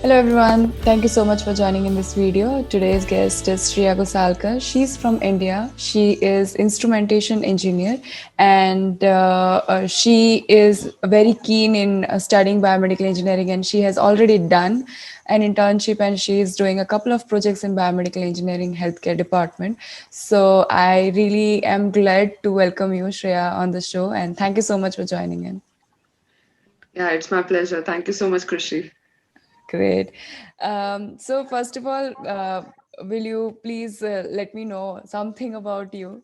Hello everyone, thank you so much for joining in this video. Today's guest is Shreya Gosalkar. She's from India. She is instrumentation engineer and she is very keen in studying biomedical engineering, and she has already done an internship and she is doing a couple of projects in biomedical engineering healthcare department. So I really am glad to welcome you, Shreya, on the show, and thank you so much for joining in. Yeah, it's my pleasure. Thank you so much, Krishi. Great. So, first of all, will you please let me know something about you?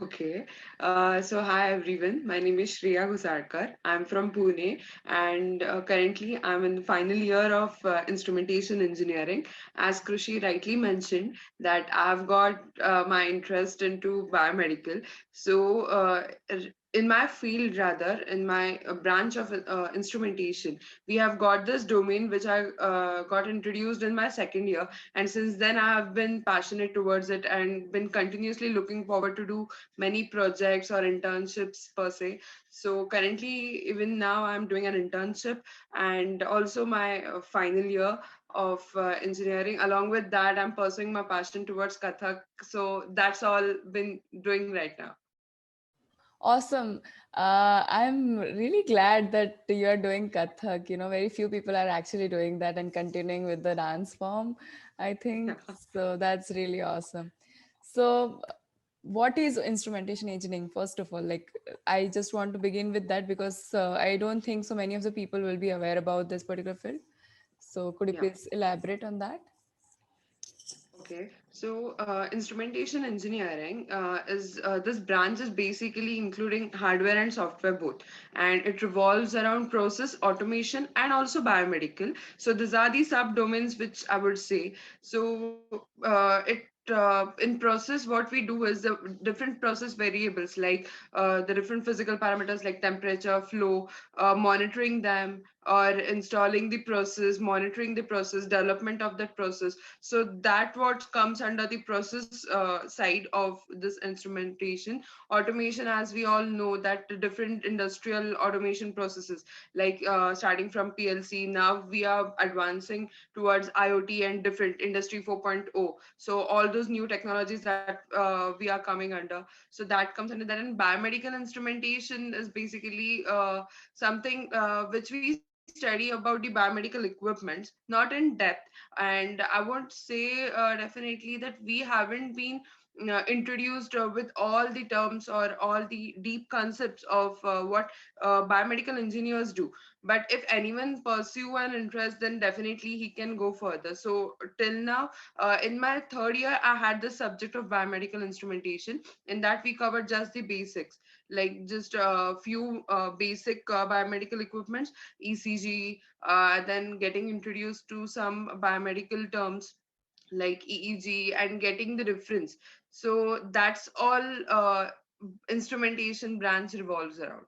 Okay. So hi everyone. My name is Shreya Gusarkar. I'm from Pune, and currently I'm in the final year of instrumentation engineering. As Krishi rightly mentioned, that I've got my interest into biomedical. So in my field, rather in my branch of instrumentation, we have got this domain which I got introduced in my second year, and since then I have been passionate towards it and been continuously looking forward to do many projects or internships per se. So currently, even now, I'm doing an internship and also my final year of engineering. Along with that, I'm pursuing my passion towards Kathak. So that's all been doing right now. Awesome. I'm really glad that you are doing Kathak. You know, very few people are actually doing that and continuing with the dance form, I think. So, that's really awesome. So, what is instrumentation engineering, first of all? Like, I just want to begin with that because I don't think so many of the people will be aware about this particular field. So, could you Yeah. please elaborate on that? Okay, so instrumentation engineering is this branch is basically including hardware and software both, and it revolves around process automation and also biomedical. So these are the subdomains which I would say. So it in process, what we do is the different process variables like the different physical parameters like temperature, flow, monitoring them, or installing the process, monitoring the process, development of that process. So that what comes under the process side of this instrumentation. Automation, as we all know, that the different industrial automation processes, like starting from PLC, now we are advancing towards IoT and different industry 4.0. So all those new technologies that we are coming under, so that comes under that. And biomedical instrumentation is basically something which we study about the biomedical equipments, not in depth. And I won't say definitely that we haven't been introduced with all the terms or all the deep concepts of what biomedical engineers do. But if anyone pursue an interest, then definitely he can go further. So till now, in my third year, I had the subject of biomedical instrumentation. In that, we covered just the basics, like just a few basic biomedical equipments, ECG, then getting introduced to some biomedical terms like EEG and getting the reference. So that's all instrumentation branch revolves around.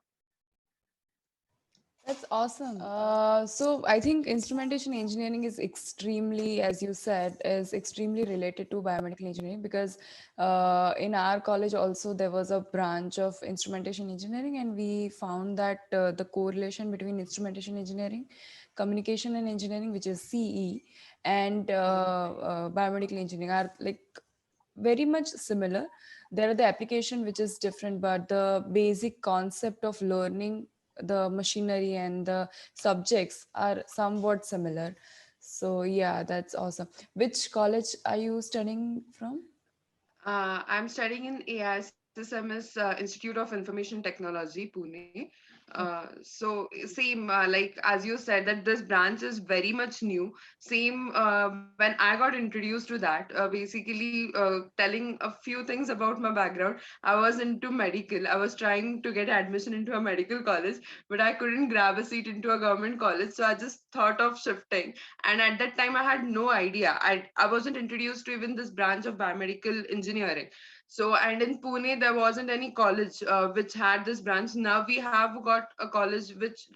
That's awesome. So I think instrumentation engineering is extremely, as you said, is extremely related to biomedical engineering because in our college also there was a branch of instrumentation engineering, and we found that the correlation between instrumentation engineering, communication and engineering, which is CE, and biomedical engineering are like very much similar. There are the application which is different, but the basic concept of learning the machinery and the subjects are somewhat similar. So yeah, that's awesome. Which college are you studying from? I'm studying in AISSMS Institute of Information Technology, Pune. So same like as you said that this branch is very much new. Same when I got introduced to that, basically telling a few things about my background. I was into medical. I was trying to get admission into a medical college, but I couldn't grab a seat into a government college. So I just thought of shifting, and at that time I had no idea. I wasn't introduced to even this branch of biomedical engineering. So, and in Pune, there wasn't any college which had this branch. Now we have got a college which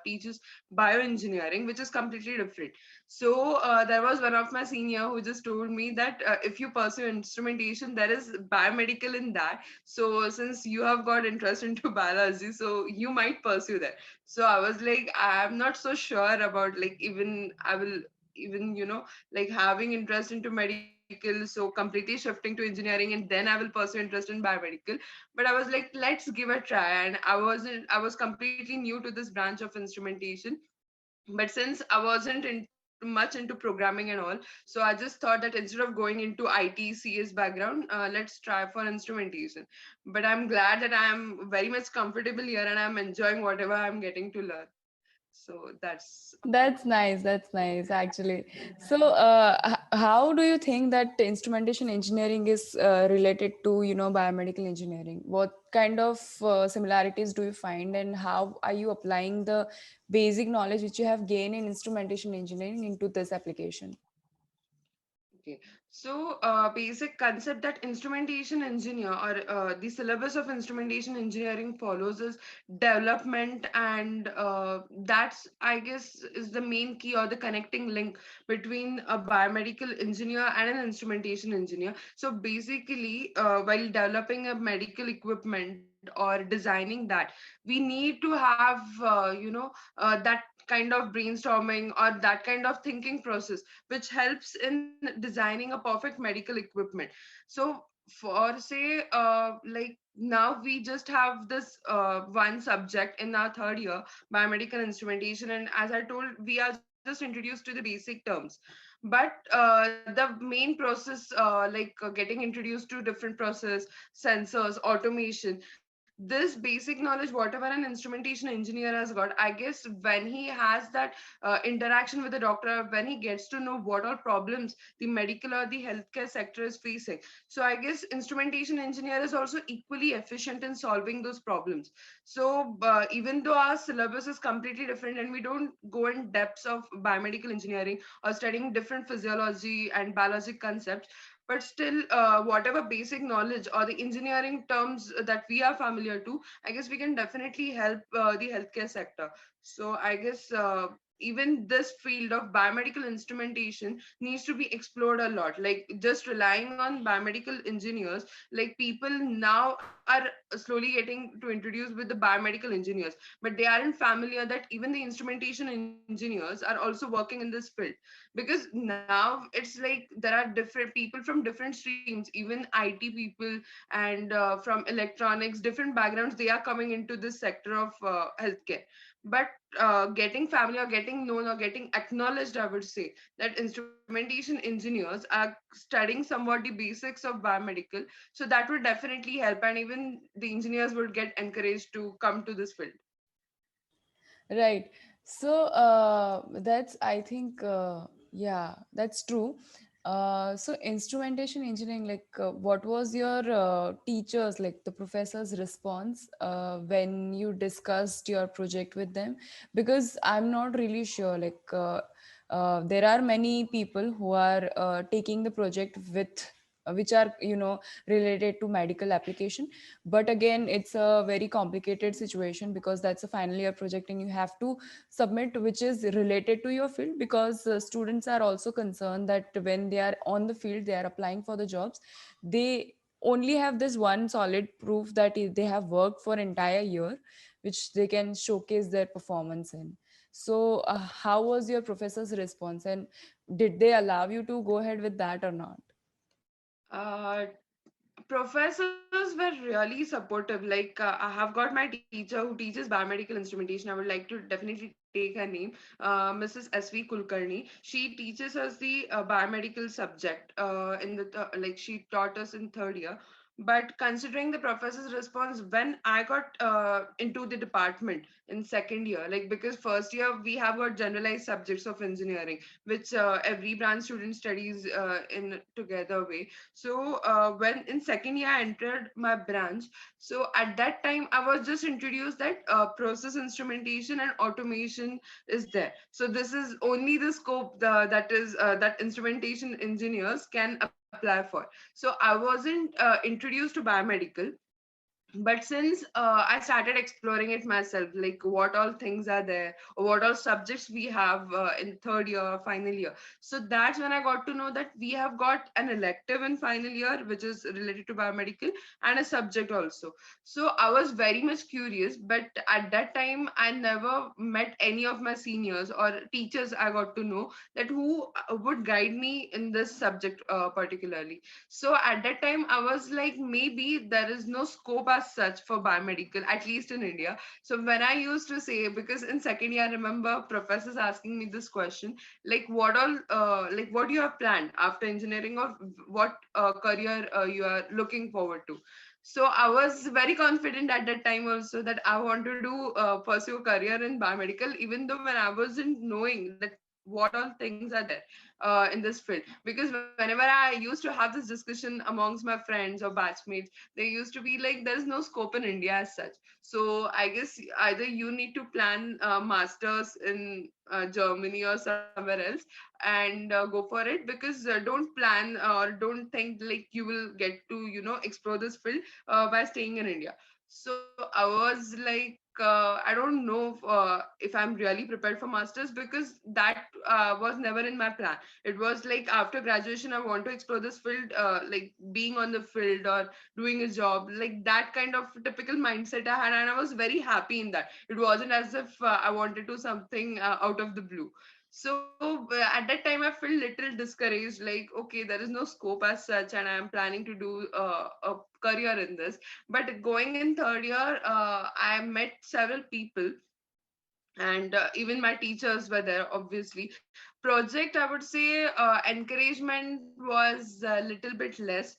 teaches bioengineering, which is completely different. So, there was one of my senior who just told me that if you pursue instrumentation, there is biomedical in that. So, since you have got interest into biology, so you might pursue that. So, I was like, I'm not so sure about, like, even I will even like having interest into medical, so completely shifting to engineering, and then I will pursue interest in biomedical. But I was like, let's give a try. And I was completely new to this branch of instrumentation. But since I wasn't much into programming and all, so I just thought that instead of going into IT CS background, let's try for instrumentation. But I'm glad that I'm very much comfortable here and I'm enjoying whatever I'm getting to learn. So that's about That's nice. That's nice, actually. So, how do you think that instrumentation engineering is related to, biomedical engineering? What kind of similarities do you find, and how are you applying the basic knowledge which you have gained in instrumentation engineering into this application? Okay. So, basic concept that instrumentation engineer or the syllabus of instrumentation engineering follows is development, and that's, I guess, is the main key or the connecting link between a biomedical engineer and an instrumentation engineer. So, basically, while developing a medical equipment or designing that, we need to have, that kind of brainstorming or that kind of thinking process which helps in designing a perfect medical equipment. So for say like now we just have this one subject in our third year, biomedical instrumentation, and as I told, we are just introduced to the basic terms. But the main process, getting introduced to different process, sensors, automation, this basic knowledge, whatever an instrumentation engineer has got, I guess when he has that interaction with the doctor, when he gets to know what all problems the medical or the healthcare sector is facing, so I guess instrumentation engineer is also equally efficient in solving those problems. So even though our syllabus is completely different and we don't go in depths of biomedical engineering or studying different physiology and biologic concepts, but still whatever basic knowledge or the engineering terms that we are familiar to, I guess we can definitely help the healthcare sector. So I guess even this field of biomedical instrumentation needs to be explored a lot. Like just relying on biomedical engineers, like people now are slowly getting to introduce with the biomedical engineers, but they aren't familiar that even the instrumentation engineers are also working in this field. Because now it's like there are different people from different streams, even IT people, and from electronics, different backgrounds, they are coming into this sector of healthcare. But getting family or getting known or getting acknowledged, I would say that instrumentation engineers are studying somewhat the basics of biomedical, so that would definitely help, and even the engineers would get encouraged to come to this field. Right. So that's, I think, yeah, that's true. So instrumentation engineering, like, what was your teachers, like the professor's response when you discussed your project with them? Because I'm not really sure. Like, there are many people who are taking the project with which are, related to medical application, but again it's a very complicated situation because that's a final year project and you have to submit which is related to your field, because students are also concerned that when they are on the field, they are applying for the jobs, they only have this one solid proof that they have worked for entire year, which they can showcase their performance in. So how was your professor's response, and did they allow you to go ahead with that or not? uh, Professors were really supportive. Like I have got my teacher who teaches biomedical instrumentation. I would like to definitely take her name, Mrs. S.V. Kulkarni. She teaches us the biomedical subject in the like she taught us in third year. But considering the professor's response when I got into the department in second year, like because first year we have got generalized subjects of engineering, which every branch student studies in together way. So when in second year I entered my branch, so at that time I was just introduced that process instrumentation and automation is there. So this is only the scope that is that instrumentation engineers can apply apply for. So I wasn't introduced to biomedical, but since I started exploring it myself, like what all things are there or what all subjects we have in third year or final year, so that's when I got to know that we have got an elective in final year which is related to biomedical, and a subject also. So I was very much curious, but at that time I never met any of my seniors or teachers. I got to know that who would guide me in this subject particularly. So at that time, I was like, maybe there is no scope as such for biomedical, at least in India. So when I used to say, because in second year, I remember professors asking me this question, like what all, like what you have planned after engineering, or what career you are looking forward to. So I was very confident at that time also that I want to do pursue a career in biomedical, even though when I wasn't knowing that what all things are there in this field. Because whenever I used to have this discussion amongst my friends or batchmates, they used to be like, there is no scope in India as such. So I guess either you need to plan masters in Germany or somewhere else and go for it, because don't plan or don't think like you will get to explore this field by staying in India. So I was like, I don't know if I'm really prepared for masters, because that was never in my plan. It was like after graduation I want to explore this field, like being on the field or doing a job, like that kind of typical mindset I had, and I was very happy in that. It wasn't as if I wanted to something out of the blue. So at that time I felt little discouraged, like okay, there is no scope as such, and I am planning to do a career in this. But going in third year, I met several people, and even my teachers were there, obviously. Project, I would say, encouragement was a little bit less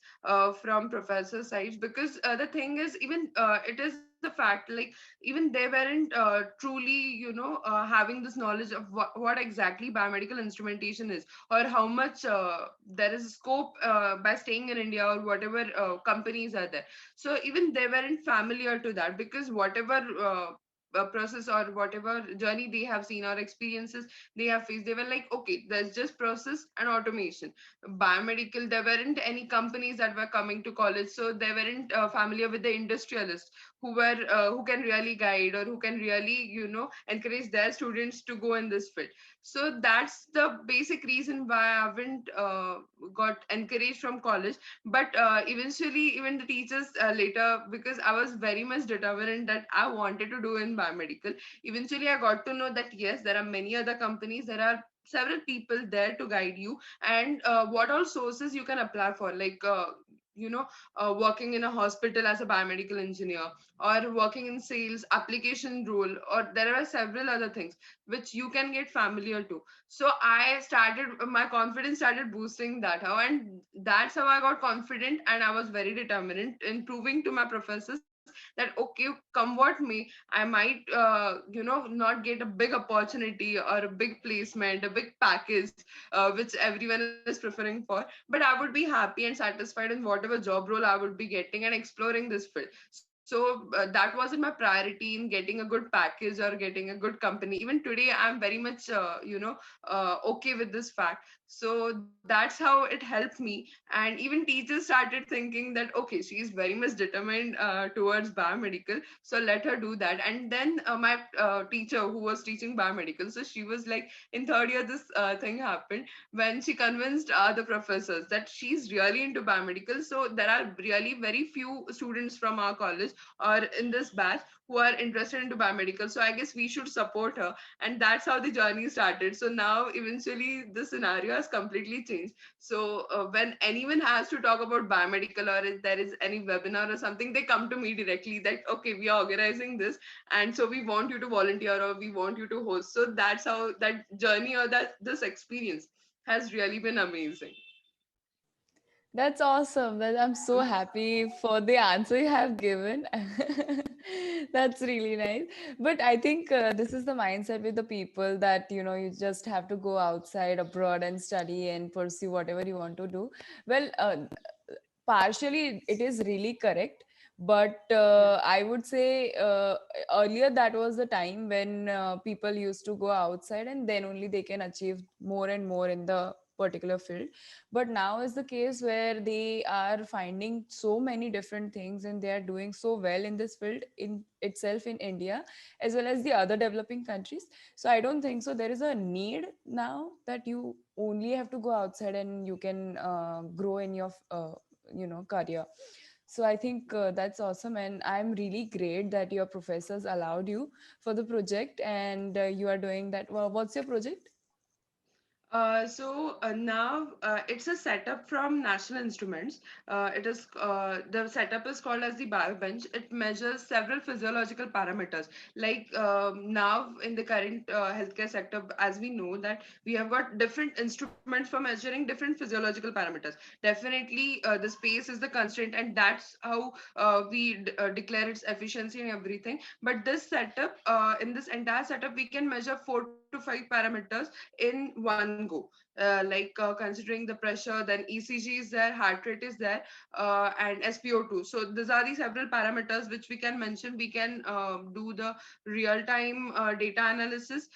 from professor sides, because the thing is, even it is a fact, like even they weren't truly having this knowledge of what exactly biomedical instrumentation is, or how much there is scope by staying in India, or whatever companies are there. So even they weren't familiar to that, because whatever process or whatever journey they have seen or experiences they have faced, they were like, okay, there's just process and automation. Biomedical, there weren't any companies that were coming to college, so they weren't familiar with the industrialists who can really guide, or who can really encourage their students to go in this field. So that's the basic reason why I haven't got encouraged from college. But eventually, even the teachers later, because I was very much determined that I wanted to do in biomedical, eventually I got to know that yes, there are many other companies, there are several people there to guide you, and what all sources you can apply for, like you know working in a hospital as a biomedical engineer, or working in sales application role, or there are several other things which you can get familiar to. So I started, my confidence started boosting that how, and that's how I got confident, and I was very determined in proving to my professors that okay, come what may, I might not get a big opportunity or a big placement, a big package which everyone is preferring for, but I would be happy and satisfied in whatever job role I would be getting and exploring this field. So that wasn't my priority in getting a good package or getting a good company. Even today I'm very much okay with this fact. So that's how it helped me. And even teachers started thinking that okay, she is very much determined towards biomedical, so let her do that. And then my teacher who was teaching biomedical, so she was like, in third year this thing happened when she convinced the professors that she's really into biomedical. So there are really very few students from our college or in this batch who are interested into biomedical, so I guess we should support her. And that's how the journey started. So now eventually the scenario has completely changed. So when anyone has to talk about biomedical, or if there is any webinar or something, they come to me directly that okay, we are organizing this, and so we want you to volunteer, or we want you to host. So that's how that journey, or that this experience has really been amazing. That's awesome. That I'm so happy for the answer you have given. That's really nice. But I think this is the mindset with the people that you just have to go outside abroad and study and pursue whatever you want to do. Well, partially it is really correct, but Yeah. I would say earlier that was the time when people used to go outside, and then only they can achieve more and more in the particular field. But now is the case where they are finding so many different things and they are doing so well in this field in itself in India as well as the other developing countries. So I don't think so there is a need now that you only have to go outside and you can grow in your career. So I think that's awesome, and I'm really great that your professors allowed you for the project, and you are doing that. Well, what's your project? Now it's a setup from National Instruments. It is the setup is called as the BioBench. It measures several physiological parameters. Like now in the current healthcare sector, as we know that we have got different instruments for measuring different physiological parameters. Definitely, the space is the constraint, and that's how we declare its efficiency and everything. But this setup, in this entire setup, we can measure 4 to 5 parameters in one go. Considering the pressure, then ECG is there, heart rate is there, and SpO2. So these are the several parameters which we can mention. We can do the real time data analysis,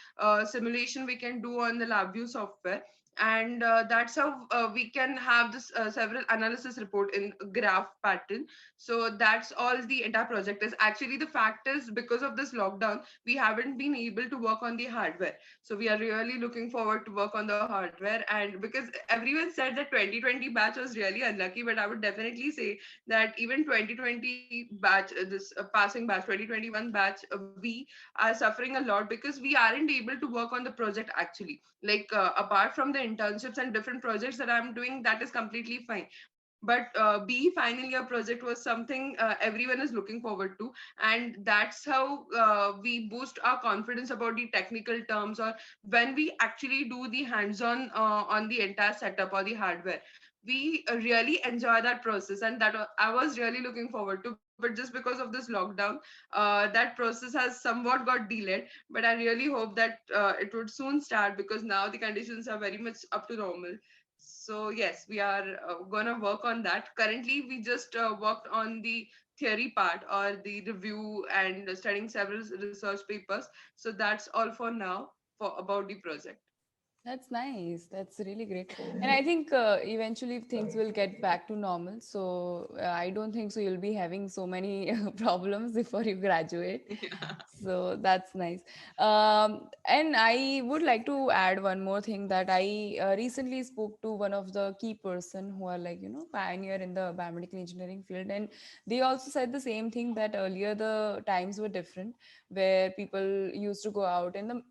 simulation we can do on the LabVIEW software. And that's how we can have this several analysis report in graph pattern. So that's all the entire project is. Actually, the fact is, because of this lockdown, we haven't been able to work on the hardware. So we are really looking forward to work on the hardware. And because everyone said that 2020 batch was really unlucky, but I would definitely say that even 2020 batch, this passing batch, 2021 batch, we are suffering a lot because we aren't able to work on the project actually. Apart from the internships and different projects that I'm doing, that is completely fine. But B final year project was something everyone is looking forward to, and that's how we boost our confidence about the technical terms, or when we actually do the hands-on on the entire setup or the hardware. We really enjoy that process, and I was really looking forward to. But just because of this lockdown, that process has somewhat got delayed. But I really hope that it would soon start, because now the conditions are very much up to normal. So yes, we are gonna work on that. Currently, we just worked on the theory part, or the review and studying several research papers. So that's all for now for about the project. That's nice. That's really great. And I think eventually things will get back to normal. So I don't think so you'll be having so many problems before you graduate. Yeah. So that's nice. And I would like to add one more thing, that I recently spoke to one of the key person who are like, pioneer in the biomedical engineering field. And they also said the same thing, that earlier the times were different, where people used to go out and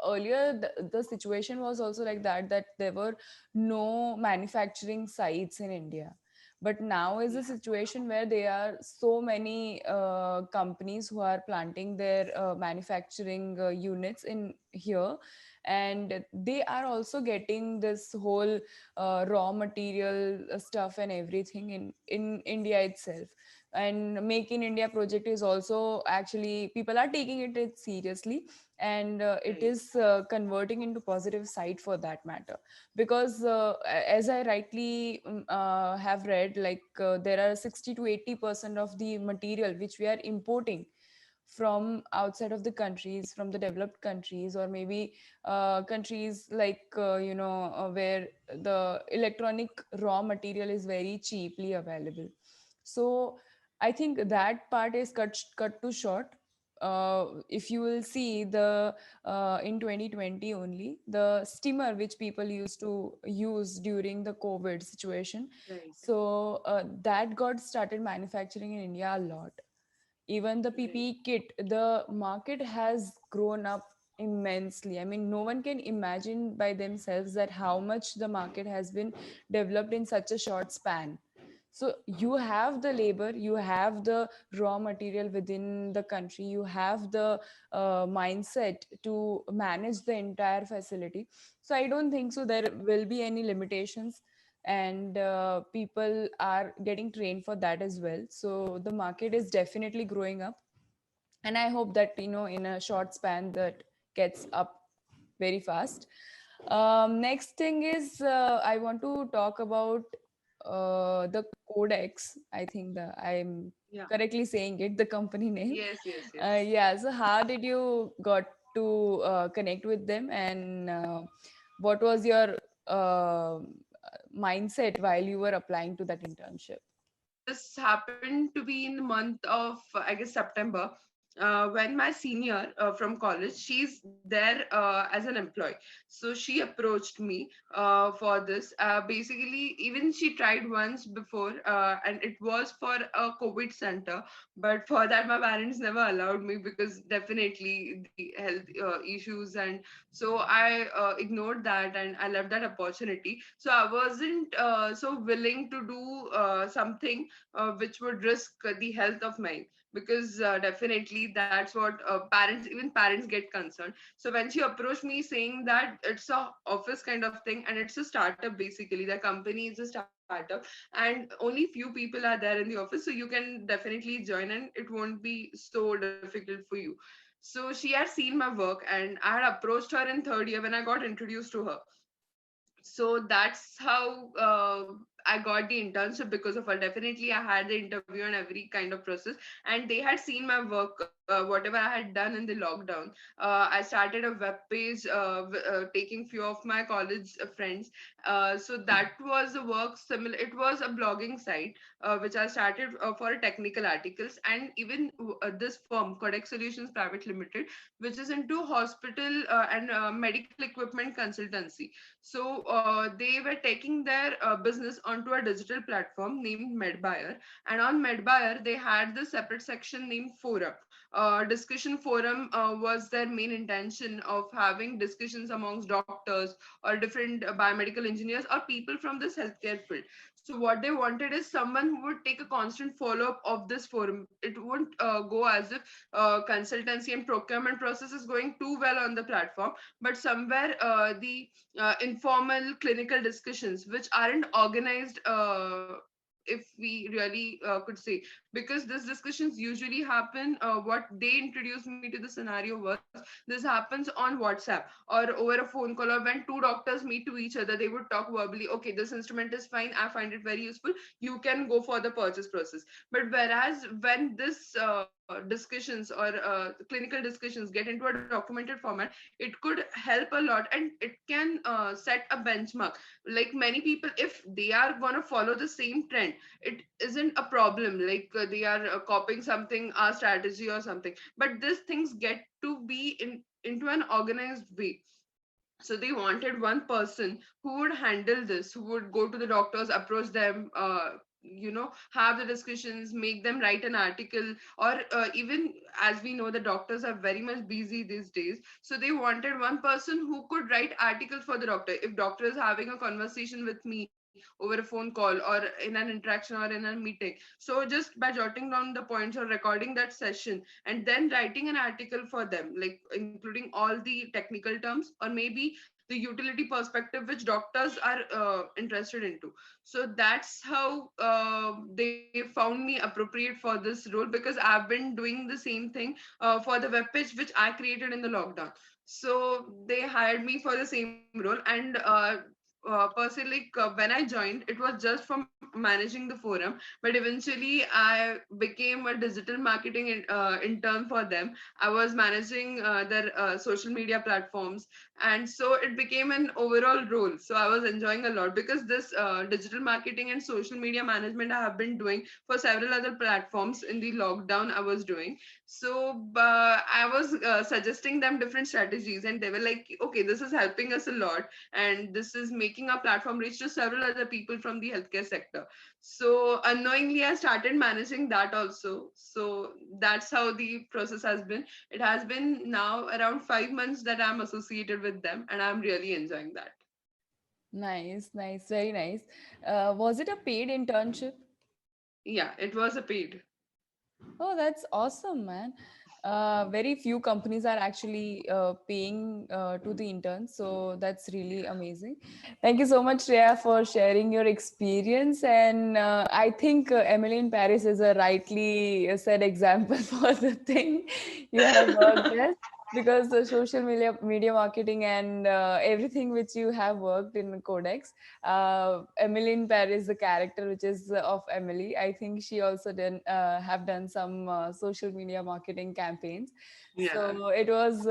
earlier the situation was also like that there were no manufacturing sites in India. But now is a Yeah. situation where there are so many companies who are planting their manufacturing units in here, and they are also getting this whole raw material stuff and everything in India itself. And Make in India project is also, actually people are taking it seriously, and it Right. is converting into positive side for that matter. Because as I rightly have read, like there are 60 to 80% of the material which we are importing from outside of the countries, from the developed countries, or maybe countries like where the electronic raw material is very cheaply available. So I think that part is cut to short. If you will see the in 2020 only, the steamer which people used to use during the COVID situation, Right. so that got started manufacturing in India a lot. Even the Right. PPE kit, the market has grown up immensely. I mean, no one can imagine by themselves that how much the market has been developed in such a short span. So you have the labor, you have the raw material within the country, you have the mindset to manage the entire facility. So I don't think so there will be any limitations, and people are getting trained for that as well. So the market is definitely growing up, and I hope that in a short span that gets up very fast. Next thing is, I want to talk about the Codex. I think I'm Yeah. correctly saying it, the company name. Yes, yes, yes. Yeah. So how did you got to connect with them, and what was your mindset while you were applying to that internship? This happened to be in the month of, I guess, September, when my senior from college, she's there as an employee. So she approached me for this. Basically, even she tried once before, and it was for a COVID center. But for that, my parents never allowed me because definitely the health issues, and so I ignored that and I left that opportunity. So I wasn't so willing to do something which would risk the health of mine, because definitely that's what parents, even parents, get concerned. So when she approached me saying that it's a office kind of thing and it's a startup, basically the company is a startup and only few people are there in the office, so you can definitely join and it won't be so difficult for you. So she had seen my work and I had approached her in third year when I got introduced to her. So that's how I got the internship because of her. Definitely, I had the interview and every kind of process, and they had seen my work, whatever I had done in the lockdown. I started a web page, taking few of my college friends. So that was a work similar. It was a blogging site which I started for technical articles, and even this firm, Codex Solutions Private Limited, which is into hospital and medical equipment consultancy. So they were taking their business onto a digital platform named MedBuyer, and on MedBuyer they had this separate section named Forum. Discussion forum was their main intention of having discussions amongst doctors or different biomedical engineers or people from this healthcare field. So what they wanted is someone who would take a constant follow up of this forum. It wouldn't go as if consultancy and procurement process is going too well on the platform, but somewhere the informal clinical discussions which aren't organized, if we really could say, because these discussions usually happen, what they introduced me to the scenario was, this happens on WhatsApp or over a phone call, or when two doctors meet to each other, they would talk verbally, okay, this instrument is fine, I find it very useful, you can go for the purchase process. But whereas when this discussions or clinical discussions get into a documented format, it could help a lot, and it can set a benchmark. Like many people, if they are going to follow the same trend, it isn't a problem, like they are copying something, our strategy or something, but these things get to be into an organized way. So they wanted one person who would handle this, who would go to the doctors, approach them, have the discussions, make them write an article, or even, as we know, the doctors are very much busy these days, so they wanted one person who could write articles for the doctor. If doctor is having a conversation with me over a phone call or in an interaction or in a meeting, so just by jotting down the points or recording that session and then writing an article for them, like including all the technical terms or maybe the utility perspective which doctors are interested into. So that's how they found me appropriate for this role, because I've been doing the same thing for the web page which I created in the lockdown. So they hired me for the same role, and personally, like when I joined, it was just for managing the forum, but eventually I became a digital marketing intern for them. I was managing their social media platforms, and so it became an overall role. So I was enjoying a lot, because this digital marketing and social media management I have been doing for several other platforms in the lockdown I was doing. So I was suggesting them different strategies, and they were like, okay, this is helping us a lot, and this is making our platform reach to several other people from the healthcare sector. So unknowingly I started managing that also. So that's how the process has been. It has been now around 5 months that I'm associated with them, and I'm really enjoying that. Nice, nice, very nice. Was it a paid internship? Yeah, it was a paid. Oh, that's awesome, man. Very few companies are actually paying to the interns, so that's really amazing. Thank you so much, Shreya, for sharing your experience. And I think Emily in Paris is a rightly said example for the thing you have worked as, because the social media marketing and everything which you have worked in Codex. Emily in Paris, the character which is of Emily, I think she also did have done some social media marketing campaigns. Yeah. So it was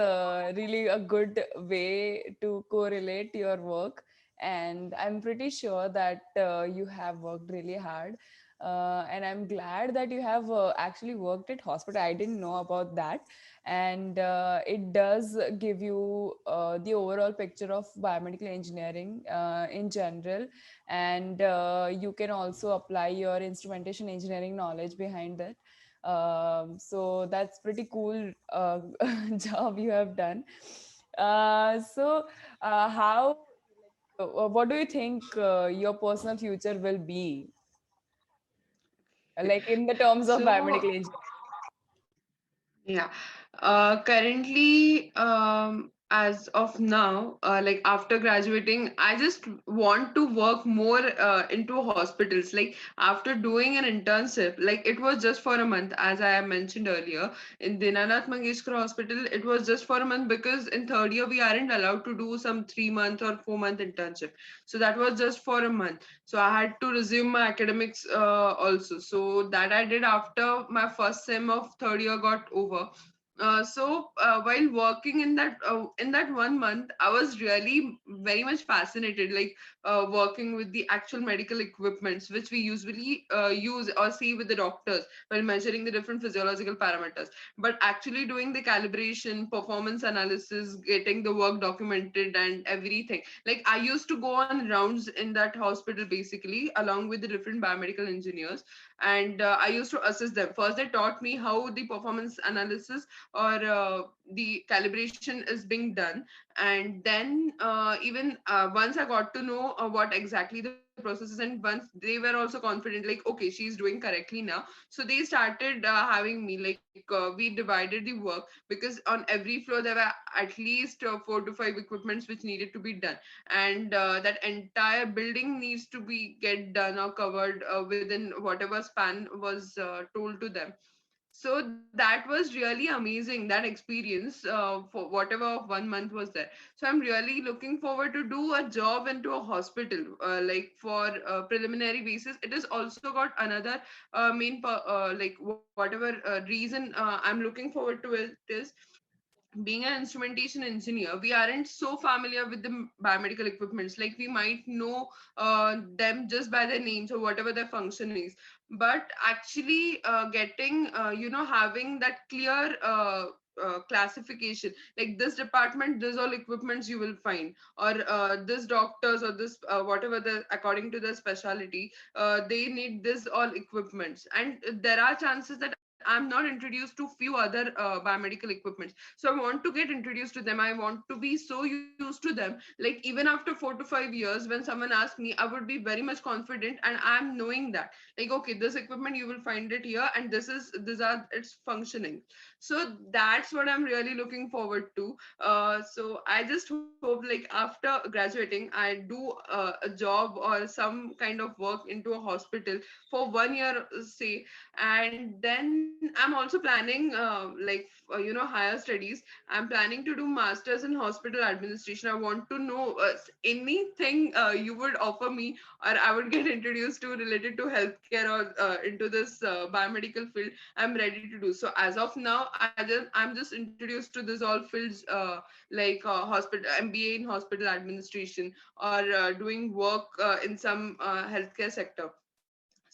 really a good way to correlate your work. and I'm pretty sure that you have worked really hard. And I'm glad that you have actually worked at hospital. I didn't know about that. And it does give you the overall picture of biomedical engineering in general. And you can also apply your instrumentation engineering knowledge behind that. So that's pretty cool job you have done. So how what do you think your personal future will be, like in the terms of So, biomedical engineering? yeah. Currently, as of now, like after graduating, I just want to work more into hospitals. Like after doing an internship, like it was just for a month, as I mentioned earlier, in Dinanath Mangeshkar Hospital, it was just for a month because in third year we aren't allowed to do some 3 month or 4 month internship. So that was just for a month. So I had to resume my academics also. So that I did after my first sem of third year got over. While working in that 1 month, I was really very much fascinated, like working with the actual medical equipments which we usually use or see with the doctors while measuring the different physiological parameters. But actually doing the calibration, performance analysis, getting the work documented, and everything. Like I used to go on rounds in that hospital basically along with the different biomedical engineers, and I used to assist them. First, they taught me how the performance analysis or the calibration is being done, and then even once I got to know what exactly the process is, and once they were also confident, like okay, she's doing correctly now, so they started having me, like we divided the work, because on every floor there were at least 4 to 5 equipments which needed to be done, and that entire building needs to be get done or covered within whatever span was told to them. So that was really amazing, that experience for whatever of 1 month was there. So I'm really looking forward to do a job into a hospital, like for preliminary basis. It has also got another like whatever reason I'm looking forward to it is, being an instrumentation engineer, we aren't so familiar with the biomedical equipments. Like we might know them just by their names or whatever their function is, but actually getting having that clear classification, like this department, this all equipments you will find, or this doctors, or this whatever the according to the specialty, they need this all equipments, and there are chances that I'm not introduced to few other biomedical equipments. So I want to get introduced to them. I want to be so used to them, like even after 4 to 5 years, when someone asks me, I would be very much confident, and I'm knowing that, like okay, this equipment you will find it here, and these are its functioning. So that's what I'm really looking forward to. So I just hope, like after graduating, I do a job or some kind of work into a hospital for 1 year, say, and then I'm also planning higher studies. I'm planning to do masters in hospital administration. I want to know anything you would offer me, or I would get introduced to related to healthcare, or into this biomedical field. I'm ready to do so. As of now, I'm just introduced to this all fields, like hospital MBA in hospital administration, or doing work in some healthcare sector.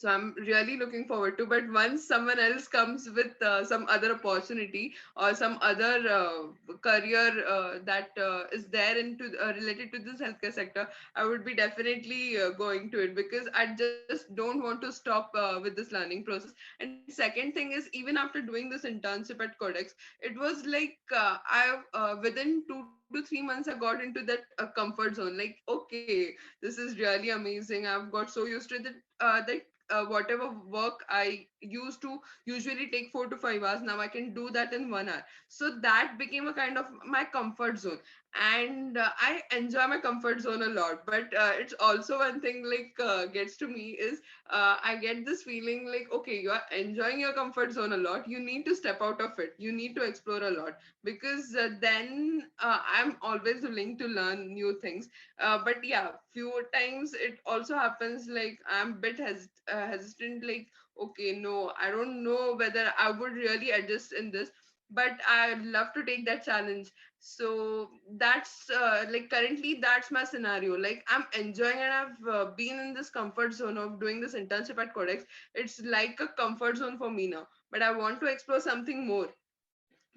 So I'm really looking forward to. But once someone else comes with some other opportunity or some other career that is there into related to this healthcare sector, I would be definitely going to it, because I just don't want to stop with this learning process. And second thing is, even after doing this internship at Codex, it was like I within 2 to 3 months I got into that comfort zone. Like okay, this is really amazing. I've got so used to that whatever work I used to usually take 4 to 5 hours, now I can do that in 1 hour. So that became a kind of my comfort zone, and I enjoy my comfort zone a lot. But it's also one thing, like gets to me is, I get this feeling like okay, you are enjoying your comfort zone a lot. You need to step out of it. You need to explore a lot, because then I'm always willing to learn new things. But yeah, few times it also happens like I'm a bit hesitant, like okay, no, I don't know whether I would really adjust in this. but I love to take that challenge. So that's like currently that's my scenario. Like I'm enjoying, and I've been in this comfort zone of doing this internship at Codex. It's like a comfort zone for me now, but I want to explore something more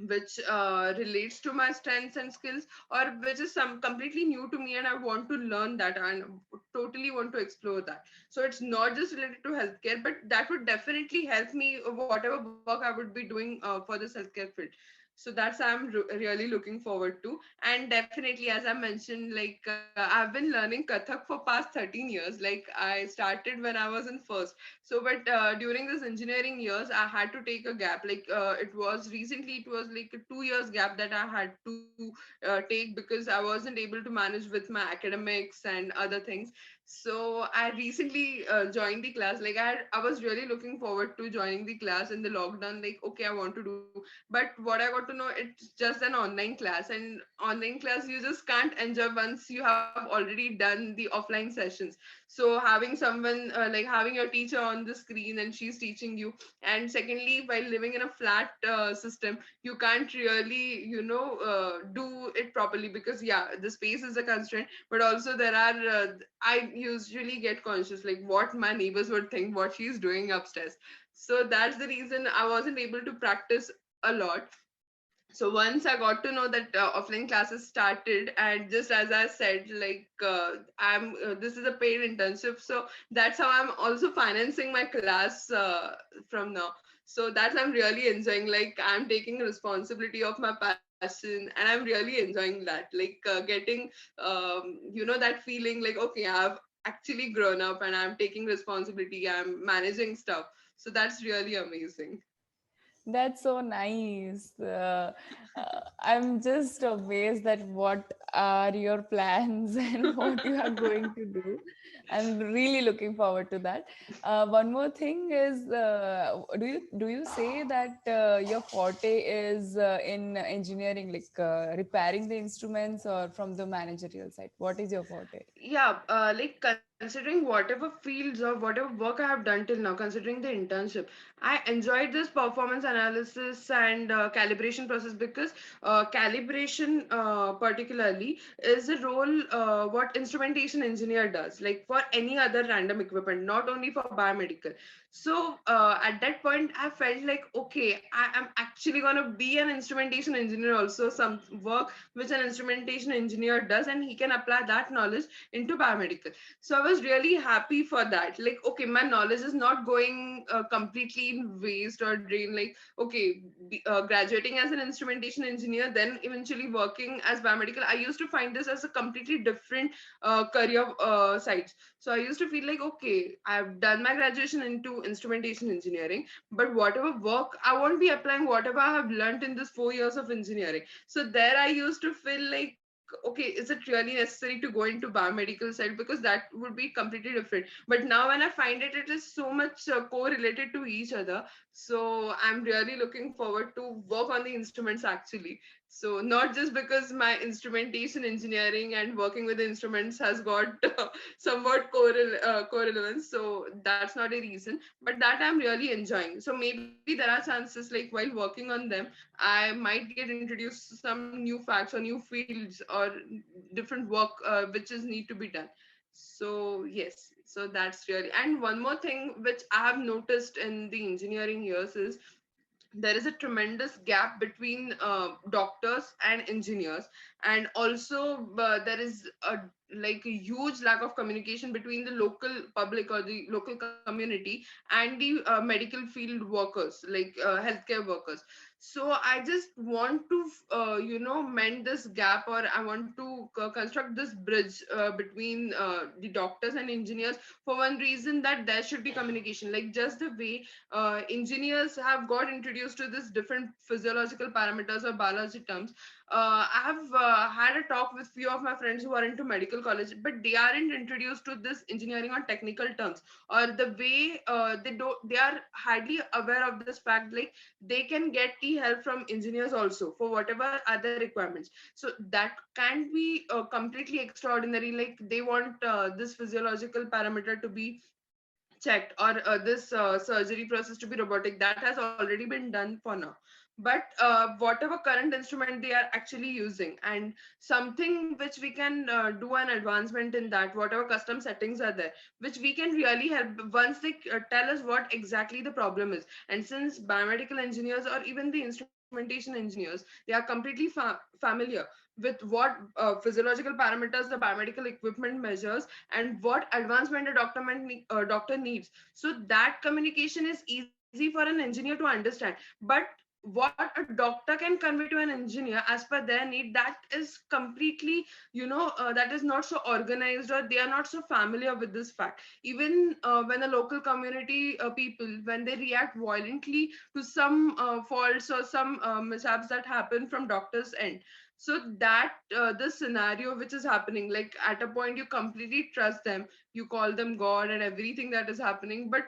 which relates to my strengths and skills, or which is some completely new to me, and I want to learn that and totally want to explore that. So it's not just related to healthcare, but that would definitely help me whatever work I would be doing for this healthcare field. So that's I'm really looking forward to. And definitely, as I mentioned, like I've been learning Kathak for past 13 years. Like I started when I was in first. So but during this engineering years I had to take a gap. Like it was recently, it was like a 2 years gap that I had to take, because I wasn't able to manage with my academics and other things. So I recently joined the class. Like I was really looking forward to joining the class in the lockdown. Like okay, I want to do, but what I got to know, it's just an online class, and online class you just can't enjoy once you have already done the offline sessions. So having someone like having your teacher on the screen and she's teaching you, and secondly, while living in a flat system, you can't really do it properly, because yeah, the space is a constraint, but also there are I usually get conscious like what my neighbors would think what she's doing upstairs. So that's the reason I wasn't able to practice a lot. So once I got to know that offline classes started, and just as I said, like I'm this is a paid internship, so that's how I'm also financing my class from now. So that's I'm really enjoying. Like I'm taking responsibility of my passion, and I'm really enjoying that. Like getting that feeling like okay, I've actually grown up and I'm taking responsibility. I'm managing stuff. So that's really amazing. That's so nice. I'm just amazed at what are your plans and what you are going to do. I'm really looking forward to that. One more thing is, do you say that your forte is in engineering, like repairing the instruments, or from the managerial side? What is your forte? Yeah, like considering whatever fields or whatever work I have done till now, considering the internship, I enjoyed this performance analysis and calibration process, because calibration particularly is a role what instrumentation engineer does, like for any other random equipment, not only for biomedical. So at that point I felt like okay, I am actually going to be an instrumentation engineer also, some work which an instrumentation engineer does, and he can apply that knowledge into biomedical. So I was really happy for that. Like okay, my knowledge is not going completely in waste or drain. Like okay, graduating as an instrumentation engineer, then eventually working as biomedical, I used to find this as a completely different career sides. So I used to feel like okay, I've done my graduation into instrumentation engineering, but whatever work I won't be applying whatever I have learned in this 4 years of engineering. So there I used to feel like okay, is it really necessary to go into biomedical side, because that would be completely different. But now when I find it, it is so much correlated to each other. So I'm really looking forward to work on the instruments actually. So not just because my instrumentation engineering and working with instruments has got somewhat correlevance, so that's not a reason, but that I'm really enjoying. So maybe there are chances like while working on them, I might get introduced to some new facts or new fields or different work which is need to be done. So yes, so that's really. And one more thing which I have noticed in the engineering years is there is a tremendous gap between doctors and engineers, and also there is a like a huge lack of communication between the local public or the local community and the medical field workers, like healthcare workers. So I just want to mend this gap, or I want to construct this bridge between the doctors and engineers, for one reason that there should be communication. Like just the way engineers have got introduced to this different physiological parameters or biology terms. I have had a talk with few of my friends who are into medical college, but they aren't introduced to this engineering on technical terms, or the way they are hardly aware of this fact. Like they can get the help from engineers also for whatever other requirements. So that can be completely extraordinary. Like they want this physiological parameter to be checked, or this surgery process to be robotic, that has already been done for now. but whatever current instrument they are actually using, and something which we can do an advancement in that, whatever custom settings are there, which we can really help once they tell us what exactly the problem is. And since biomedical engineers or even the instrumentation engineers, they are completely familiar with what physiological parameters the biomedical equipment measures and what advancement a doctor needs, so that communication is easy for an engineer to understand. But what a doctor can convey to an engineer as per their need, that is completely, that is not so organized, or they are not so familiar with this fact. Even when a local community people, when they react violently to some faults or some mishaps that happen from doctor's end, so that the scenario which is happening, like at a point you completely trust them, you call them god and everything that is happening, but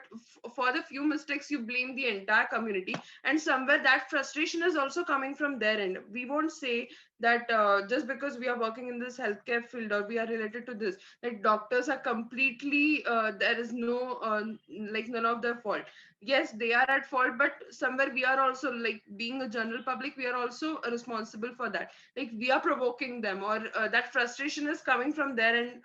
for the few mistakes you blame the entire community, and somewhere that frustration is also coming from their end. We won't say that just because we are working in this healthcare field or we are related to this, that doctors are completely there is no like none of their fault. Yes, they are at fault, but somewhere we are also, like being a general public, we are also responsible for that. Like we are provoking them, or that frustration is coming from there, and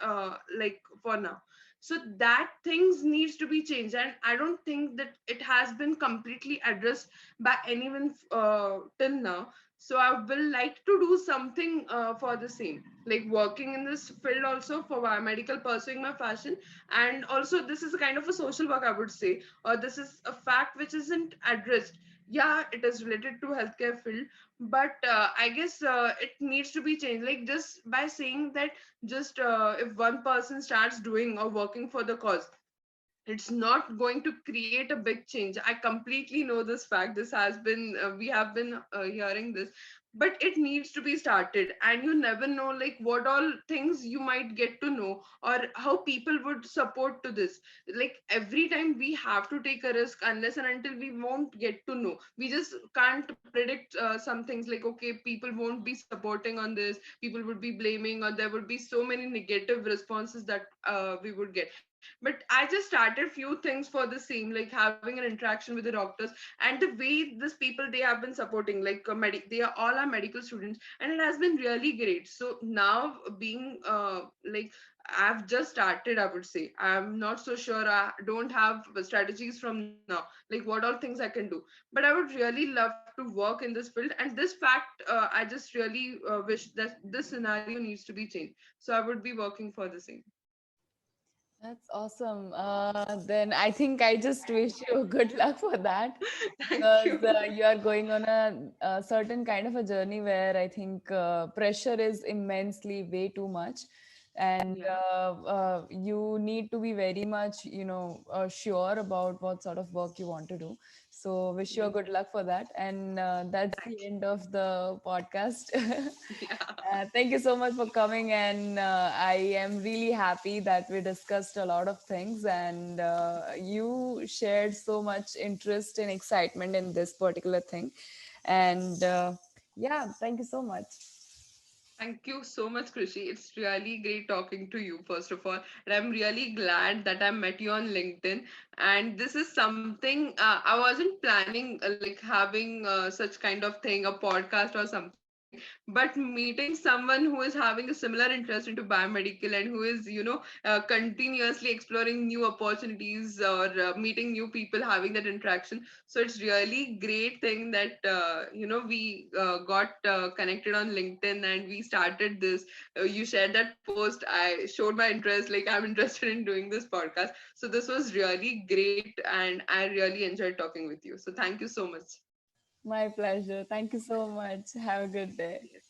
like for now, so that things needs to be changed, and I don't think that it has been completely addressed by anyone till now. So I will like to do something for the same, like working in this field also for biomedical, pursuing my passion. And also this is a kind of a social work, I would say, or this is a fact which isn't addressed. Yeah, it is related to healthcare field, but I guess it needs to be changed, like just by saying that, just if one person starts doing or working for the cause, it's not going to create a big change. I completely know this fact. This has been we have been hearing this, but it needs to be started. And you never know like what all things you might get to know, or how people would support to this. Like every time we have to take a risk, unless and until we won't get to know, we just can't predict some things, like okay, people won't be supporting on this, people would be blaming, or there would be so many negative responses that we would get. But I just started few things for the same, like having an interaction with the doctors, and the way these people they have been supporting, like they are all are medical students, and it has been really great. So now being like, I've just started, I would say. I'm not so sure. I don't have strategies from now, like what all things I can do. But I would really love to work in this field. And this fact, I just really wish that this scenario needs to be changed. So I would be working for the same. That's awesome. Then I think I just wish you good luck for that, Thank because you. you are going on a certain kind of a journey where I think pressure is immensely way too much, and Yeah. you need to be very much, sure about what sort of work you want to do. So wish you a Yes. good luck for that. And that's the Thank end of the podcast. you. Yeah. Thank you so much for coming, and I am really happy that we discussed a lot of things, and you shared so much interest and excitement in this particular thing. And yeah, thank you so much. Thank you so much, Krishi. It's really great talking to you, first of all. And I'm really glad that I met you on LinkedIn. And this is something I wasn't planning, like having such kind of thing, a podcast or something. But meeting someone who is having a similar interest into biomedical, and who is, continuously exploring new opportunities, or meeting new people, having that interaction. So it's really great thing that we got connected on LinkedIn, and we started this. You shared that post, I showed my interest, like I'm interested in doing this podcast. So this was really great, and I really enjoyed talking with you. So thank you so much. My pleasure. Thank you so much. Have a good day. Yes.